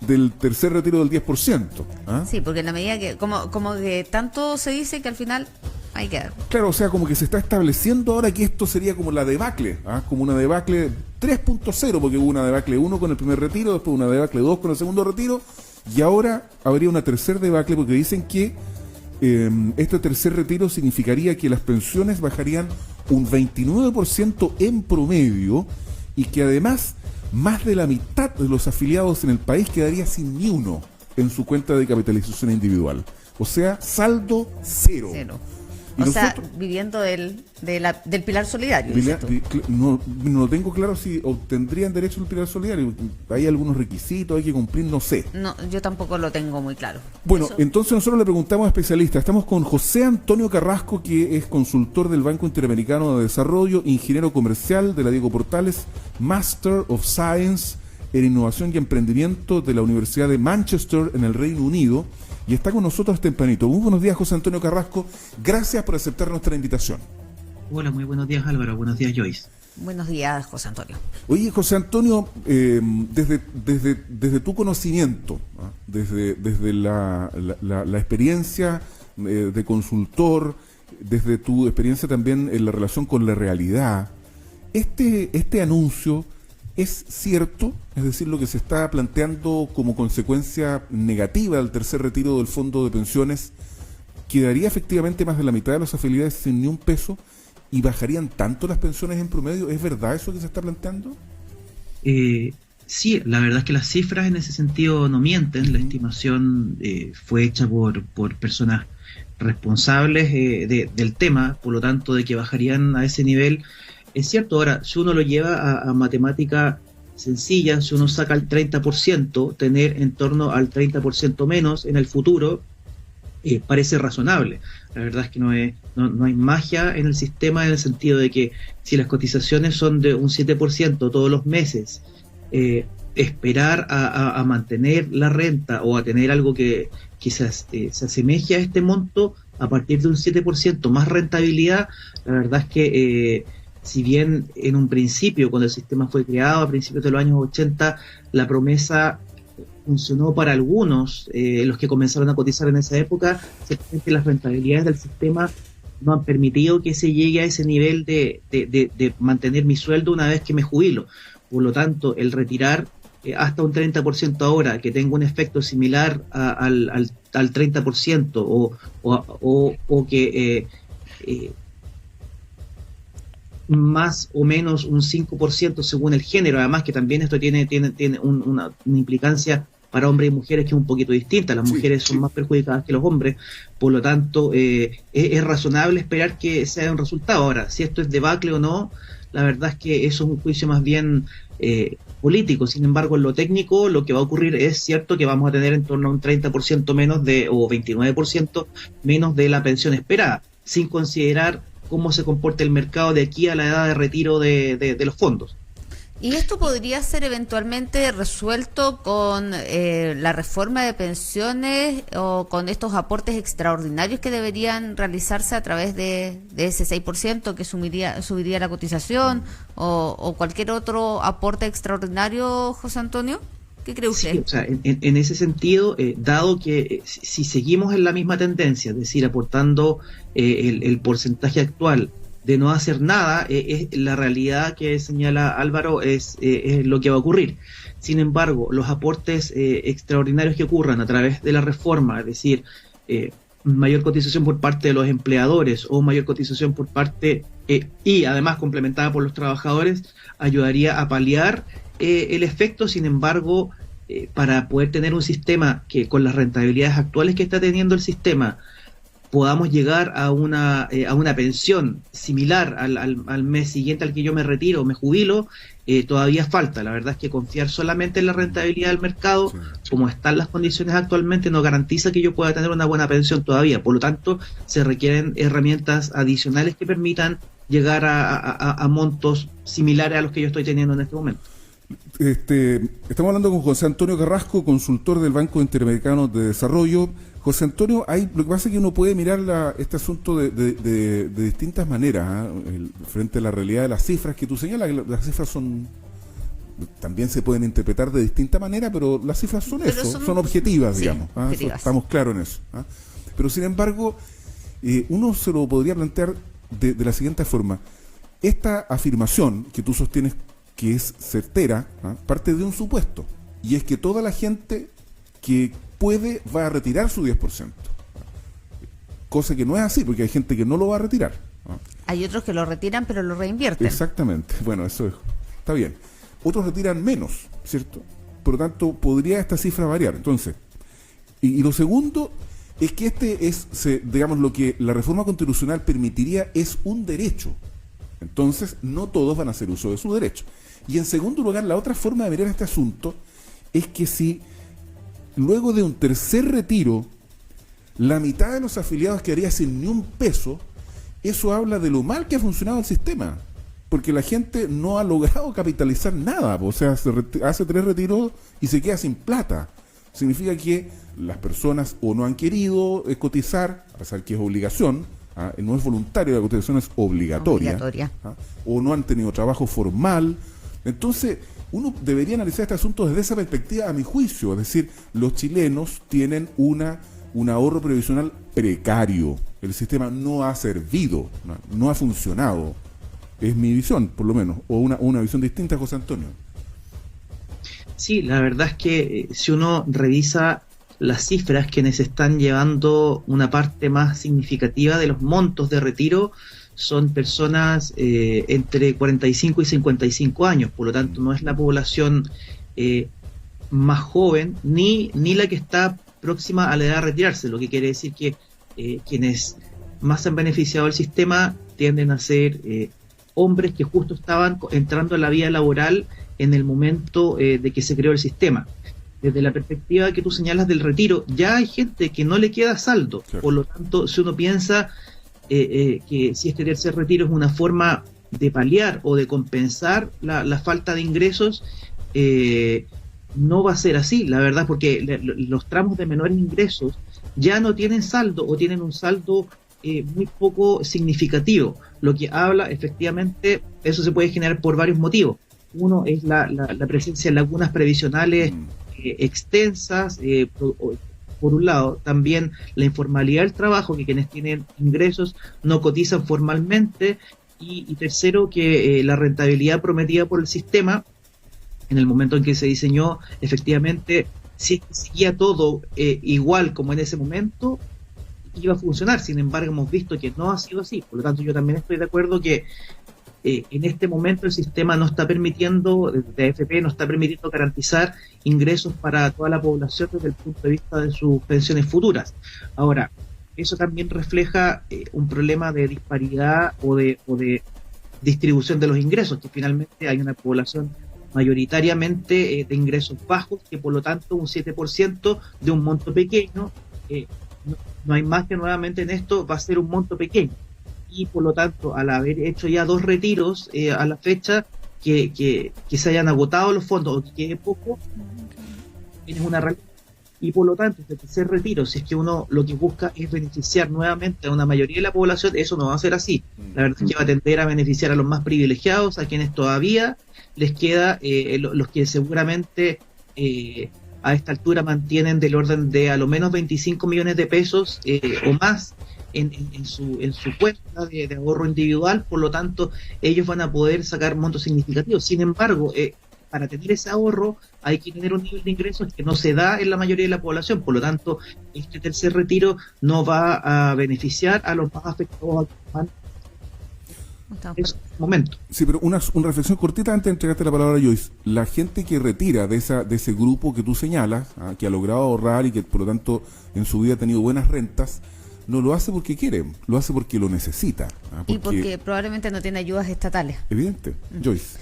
del tercer retiro del 10%. ¿Ah? Sí, porque en la medida que, como que tanto se dice que al final hay que dar. Claro, o sea, como que se está estableciendo ahora que esto sería como la debacle, ¿ah? Como una debacle 3.0, porque hubo una debacle 1 con el primer retiro, después una debacle 2 con el segundo retiro, y ahora habría una tercer debacle porque dicen que este tercer retiro significaría que las pensiones bajarían un 29% en promedio y que además más de la mitad de los afiliados en el país quedaría sin ni uno en su cuenta de capitalización individual. O sea, saldo cero. O sea, viviendo del pilar solidario. No tengo claro si obtendrían derecho al pilar solidario. Hay algunos requisitos, hay que cumplir, no sé. No, yo tampoco lo tengo muy claro. Bueno, entonces nosotros le preguntamos a especialistas. Estamos con José Antonio Carrasco, que es consultor del Banco Interamericano de Desarrollo, ingeniero comercial de la Diego Portales, Master of Science en Innovación y Emprendimiento de la Universidad de Manchester en el Reino Unido. Y está con nosotros tempranito. Muy buenos días, José Antonio Carrasco. Gracias por aceptar nuestra invitación. Hola, muy buenos días, Álvaro. Buenos días, Joyce. Buenos días, José Antonio. Oye, José Antonio, desde tu conocimiento, ¿eh? desde la experiencia de consultor, desde tu experiencia también en la relación con la realidad, este anuncio ¿es cierto? Es decir, lo que se está planteando como consecuencia negativa del tercer retiro del fondo de pensiones, ¿quedaría efectivamente más de la mitad de los afiliados sin ni un peso y bajarían tanto las pensiones en promedio? ¿Es verdad eso que se está planteando? Sí, la verdad es que las cifras en ese sentido no mienten. La estimación fue hecha por personas responsables del tema, por lo tanto, de que bajarían a ese nivel. Es cierto, ahora, si uno lo lleva a matemática sencilla, si uno saca el 30%, tener en torno al 30% menos en el futuro, parece razonable. La verdad es que no hay magia en el sistema, en el sentido de que si las cotizaciones son de un 7% todos los meses, esperar a mantener la renta o a tener algo que quizás se asemeje a este monto a partir de un 7% más rentabilidad, la verdad es que si bien en un principio, cuando el sistema fue creado a principios de los años 80, la promesa funcionó para algunos, los que comenzaron a cotizar en esa época, ciertamente las rentabilidades del sistema no han permitido que se llegue a ese nivel de mantener mi sueldo una vez que me jubilo. Por lo tanto, el retirar hasta un 30% ahora, que tenga un efecto similar al 30%, o que más o menos un 5% según el género, además que también esto tiene una implicancia para hombres y mujeres que es un poquito distinta. Las mujeres son más perjudicadas que los hombres, por lo tanto es razonable esperar que sea un resultado. Ahora, si esto es debacle o no, la verdad es que eso es un juicio más bien político. Sin embargo, en lo técnico, lo que va a ocurrir es cierto que vamos a tener en torno a un 30% menos o 29% menos de la pensión esperada, sin considerar cómo se comporta el mercado de aquí a la edad de retiro de los fondos. ¿Y esto podría ser eventualmente resuelto con la reforma de pensiones o con estos aportes extraordinarios que deberían realizarse a través de ese 6% que subiría la cotización o cualquier otro aporte extraordinario, José Antonio? ¿Qué cree usted? Sí, o sea, en ese sentido, dado que si seguimos en la misma tendencia, es decir, aportando el porcentaje actual de no hacer nada, la realidad que señala Álvaro es lo que va a ocurrir. Sin embargo, los aportes extraordinarios que ocurran a través de la reforma, es decir, mayor cotización por parte de los empleadores o mayor cotización por parte y además complementada por los trabajadores, ayudaría a paliar el efecto. Sin embargo, para poder tener un sistema que con las rentabilidades actuales que está teniendo el sistema podamos llegar a una pensión similar al mes siguiente al que yo me retiro o me jubilo, todavía falta. La verdad es que confiar solamente en la rentabilidad del mercado, como están las condiciones actualmente, no garantiza que yo pueda tener una buena pensión todavía. Por lo tanto, se requieren herramientas adicionales que permitan llegar a montos similares a los que yo estoy teniendo en este momento. Estamos hablando con José Antonio Carrasco, consultor del Banco Interamericano de Desarrollo. José Antonio, lo que pasa es que uno puede mirar este asunto de distintas maneras, frente a la realidad de las cifras que tú señalas, que las cifras son también se pueden interpretar de distinta manera, pero las cifras son Pero eso, son objetivas, sí, digamos. objetivas. Estamos claros en eso. Pero sin embargo, uno se lo podría plantear de la siguiente forma. Esta afirmación que tú sostienes que es certera, parte de un supuesto, y es que toda la gente que puede va a retirar su 10%. Cosa que no es así, porque hay gente que no lo va a retirar. Hay otros que lo retiran pero lo reinvierten. Exactamente. Bueno, está bien. Otros retiran menos, ¿cierto? Por lo tanto, podría esta cifra variar. Entonces, y lo segundo es que digamos, lo que la reforma constitucional permitiría es un derecho. Entonces, no todos van a hacer uso de su derecho. Y en segundo lugar, la otra forma de mirar este asunto es que si luego de un tercer retiro, la mitad de los afiliados quedaría sin ni un peso, eso habla de lo mal que ha funcionado el sistema. Porque la gente no ha logrado capitalizar nada. O sea, hace 3 retiros y se queda sin plata. Significa que las personas o no han querido cotizar, a pesar que es obligación, no es voluntario, la cotización es obligatoria. O no han tenido trabajo formal. Entonces, uno debería analizar este asunto desde esa perspectiva, a mi juicio. Es decir, los chilenos tienen un ahorro previsional precario. El sistema no ha servido, no ha funcionado. Es mi visión, por lo menos, o una visión distinta, José Antonio. Sí, la verdad es que si uno revisa las cifras, quienes están llevando una parte más significativa de los montos de retiro son personas entre 45 y 55 años, por lo tanto no es la población más joven ni la que está próxima a la edad de retirarse, lo que quiere decir que quienes más han beneficiado del sistema tienden a ser hombres que justo estaban entrando a la vida laboral en el momento de que se creó el sistema. Desde la perspectiva que tú señalas del retiro, ya hay gente que no le queda saldo. Claro. Por lo tanto, si uno piensa que si este tercer retiro es una forma de paliar o de compensar la falta de ingresos, no va a ser así, la verdad, porque los tramos de menores ingresos ya no tienen saldo o tienen un saldo muy poco significativo, lo que habla, efectivamente, eso se puede generar por varios motivos. Uno es la presencia de lagunas previsionales extensas, por un lado, también la informalidad del trabajo, que quienes tienen ingresos no cotizan formalmente, y tercero, que la rentabilidad prometida por el sistema, en el momento en que se diseñó, efectivamente, si seguía todo igual como en ese momento, iba a funcionar. Sin embargo, hemos visto que no ha sido así. Por lo tanto, yo también estoy de acuerdo que en este momento el sistema no está permitiendo, desde AFP no está permitiendo garantizar ingresos para toda la población desde el punto de vista de sus pensiones futuras. Ahora, eso también refleja un problema de disparidad o de distribución de los ingresos, que finalmente hay una población mayoritariamente de ingresos bajos, que por lo tanto un 7% de un monto pequeño, no hay más que nuevamente en esto, va a ser un monto pequeño. Y por lo tanto, al haber hecho ya 2 retiros a la fecha, que se hayan agotado los fondos o que quede poco, es una realidad. Y por lo tanto, este tercer retiro, si es que uno lo que busca es beneficiar nuevamente a una mayoría de la población, eso no va a ser así. La verdad es que va a tender a beneficiar a los más privilegiados, a quienes todavía les queda, los que seguramente a esta altura mantienen del orden de a lo menos 25 millones de pesos o más en su cuenta de ahorro individual. Por lo tanto, ellos van a poder sacar montos significativos. Sin embargo, para tener ese ahorro hay que tener un nivel de ingresos que no se da en la mayoría de la población. Por lo tanto, este tercer retiro no va a beneficiar a los más afectados en este momento. Sí, pero una reflexión cortita antes de entregarte la palabra a Joyce. La gente que retira de ese grupo que tú señalas, que ha logrado ahorrar y que por lo tanto en su vida ha tenido buenas rentas, no lo hace porque quiere, lo hace porque lo necesita. Y porque probablemente no tiene ayudas estatales. Evidente. Joyce.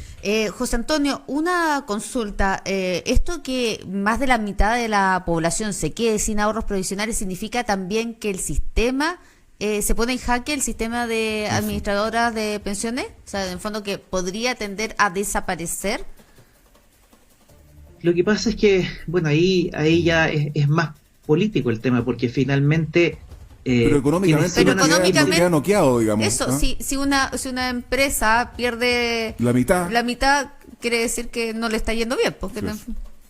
José Antonio, una consulta. Esto que más de la mitad de la población se quede sin ahorros provisionales, ¿significa también que el sistema se pone en jaque, el sistema de administradoras de pensiones? O sea, en el fondo, que podría tender a desaparecer. Lo que pasa es que, bueno, ahí ya es más político el tema, porque finalmente Pero económicamente, Pero no queda- económicamente- no queda noqueado, digamos. Eso, ¿ah? si una empresa pierde La mitad. la mitad, quiere decir que no le está yendo bien. Porque Sí. no-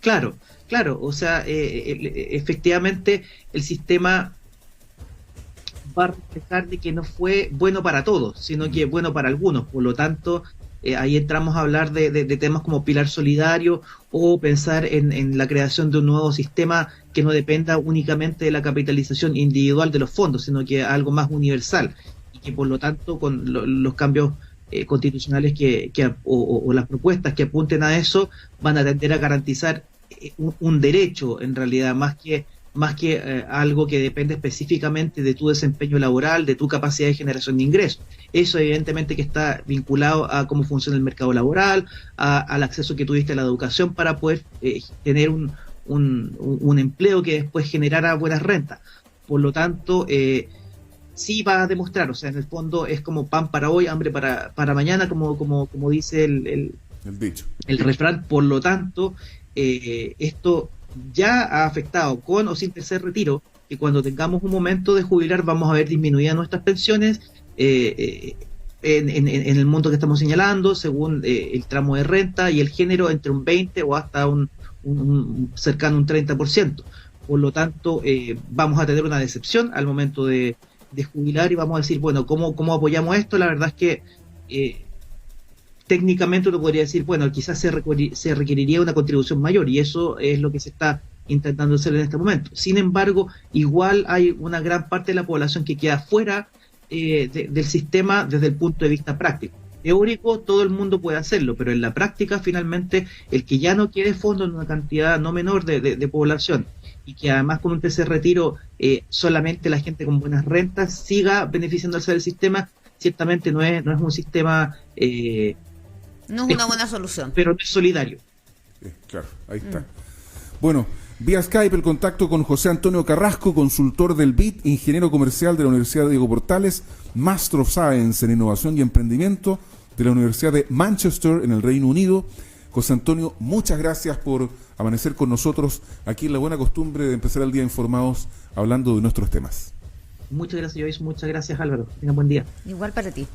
Claro, claro, o sea, efectivamente el sistema va a reflejar de que no fue bueno para todos, sino que es bueno para algunos. Por lo tanto, ahí entramos a hablar de temas como pilar solidario o pensar en la creación de un nuevo sistema que no dependa únicamente de la capitalización individual de los fondos, sino que algo más universal y que por lo tanto con los cambios constitucionales o las propuestas que apunten a eso van a tender a garantizar un derecho en realidad más que algo que depende específicamente de tu desempeño laboral, de tu capacidad de generación de ingresos. Eso evidentemente que está vinculado a cómo funciona el mercado laboral, al acceso que tuviste a la educación para poder tener un empleo que después generara buenas rentas. Por lo tanto, sí va a demostrar, o sea, en el fondo es como pan para hoy, hambre para mañana, como dice El dicho. el refrán. Por lo tanto, esto ya ha afectado con o sin tercer retiro, que cuando tengamos un momento de jubilar vamos a ver disminuidas nuestras pensiones en el monto que estamos señalando, según el tramo de renta y el género, entre un 20 o hasta un cercano a un 30%. Por lo tanto, vamos a tener una decepción al momento de jubilar y vamos a decir, bueno, ¿cómo apoyamos esto? La verdad es que técnicamente uno podría decir, bueno, quizás se requeriría una contribución mayor y eso es lo que se está intentando hacer en este momento. Sin embargo, igual hay una gran parte de la población que queda fuera del sistema desde el punto de vista práctico. Teórico, todo el mundo puede hacerlo, pero en la práctica, finalmente, el que ya no quiere fondos en una cantidad no menor de población y que además con un tercer retiro solamente la gente con buenas rentas siga beneficiándose del sistema, ciertamente no es un sistema... no es una buena solución. pero no es solidario. Claro, ahí está. Bueno, vía Skype el contacto con José Antonio Carrasco, consultor del BID, ingeniero comercial de la Universidad Diego Portales, Master of Science en Innovación y Emprendimiento de la Universidad de Manchester en el Reino Unido. José Antonio, muchas gracias por amanecer con nosotros aquí en la buena costumbre de empezar el día informados hablando de nuestros temas. Muchas gracias, Joyce. Muchas gracias, Álvaro. Tengan buen día. Igual para ti.